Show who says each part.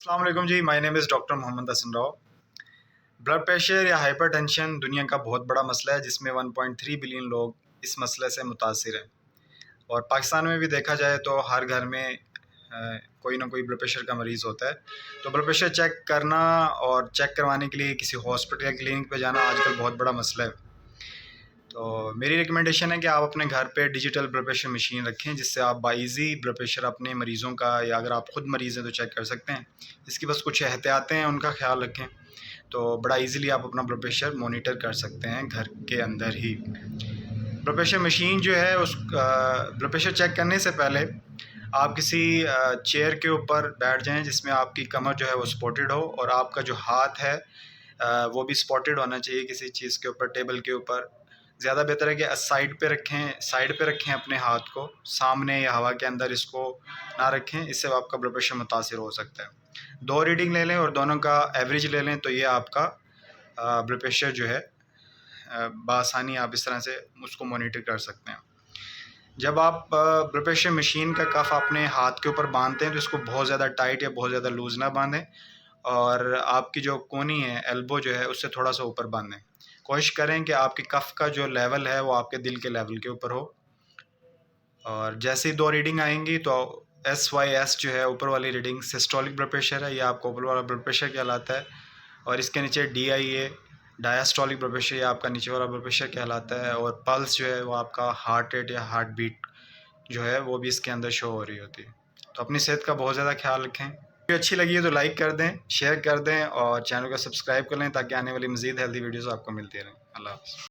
Speaker 1: अस्सलाम वालेकुम जी, my name is doctor Mohammad Hasan Rao. Blood pressure या हाइपरटेंशन दुनिया का बहुत बड़ा मसला है जिसमें 1.3 बिलियन लोग इस मसले से मुतासिर हैं। और पाकिस्तान में भी देखा जाए तो हर घर में कोई ना कोई ब्लड प्रेशर का मरीज़ होता है। तो ब्लड प्रेशर चेक करना और चेक करवाने के लिए किसी हॉस्पिटल या क्लिनिक पे जाना आजकल बहुत बड़ा मसला है। तो मेरी रिकमेंडेशन है कि आप अपने घर पे डिजिटल ब्लड प्रेशर मशीन रखें, जिससे आप बाइज़ी ब्लड प्रेशर अपने मरीज़ों का, या अगर आप ख़ुद मरीज़ हैं तो चेक कर सकते हैं। इसकी बस कुछ एहतियातें हैं, उनका ख्याल रखें तो बड़ा इजीली आप अपना ब्लड प्रेशर मॉनिटर कर सकते हैं घर के अंदर ही। ब्लड प्रेशर मशीन जो है उस ब्लड प्रेशर चेक करने से पहले आप किसी चेयर के ऊपर बैठ जाएं जिसमें आपकी कमर जो है वो सपोर्टेड हो और आपका जो हाथ है वो भी सपोर्टेड होना चाहिए किसी चीज़ के ऊपर, टेबल के ऊपर। ज़्यादा बेहतर है कि साइड पे रखें अपने हाथ को, सामने या हवा के अंदर इसको ना रखें, इससे आपका ब्लड प्रेशर मुतासिर हो सकता है। 2 रीडिंग ले लें और दोनों का एवरेज ले लें, तो ये आपका ब्लड प्रेशर जो है बआसानी आप इस तरह से उसको मॉनिटर कर सकते हैं। जब आप ब्लड प्रेशर मशीन का कफ अपने हाथ के ऊपर बांधते हैं तो इसको बहुत ज़्यादा टाइट या बहुत ज़्यादा लूज़ ना बांधें, और आपकी जो कोहनी है, एल्बो जो है, उससे थोड़ा सा ऊपर बांधें। कोशिश करें कि आपकी कफ का जो लेवल है वो आपके दिल के लेवल के ऊपर हो। और जैसे ही 2 रीडिंग आएंगी तो SYS जो है ऊपर वाली रीडिंग सिस्टोलिक ब्लड प्रेशर है, ये आपका ऊपर वाला ब्लड प्रेशर कहलाता है। और इसके नीचे DIA डायस्टोलिक ब्लड प्रेशर, ये आपका नीचे वाला ब्लड प्रेशर कहलाता है। और पल्स जो है वो आपका हार्ट रेट या हार्ट बीट जो है वो भी इसके अंदर शो हो रही होती है। तो अपनी सेहत का बहुत ज़्यादा ख्याल रखें। वीडियो अच्छी लगी है तो लाइक कर दें, शेयर कर दें और चैनल को सब्सक्राइब कर लें ताकि आने वाली मज़ीद हेल्दी वीडियोज़ आपको मिलती रहें। अल्लाह हाफ़िज़।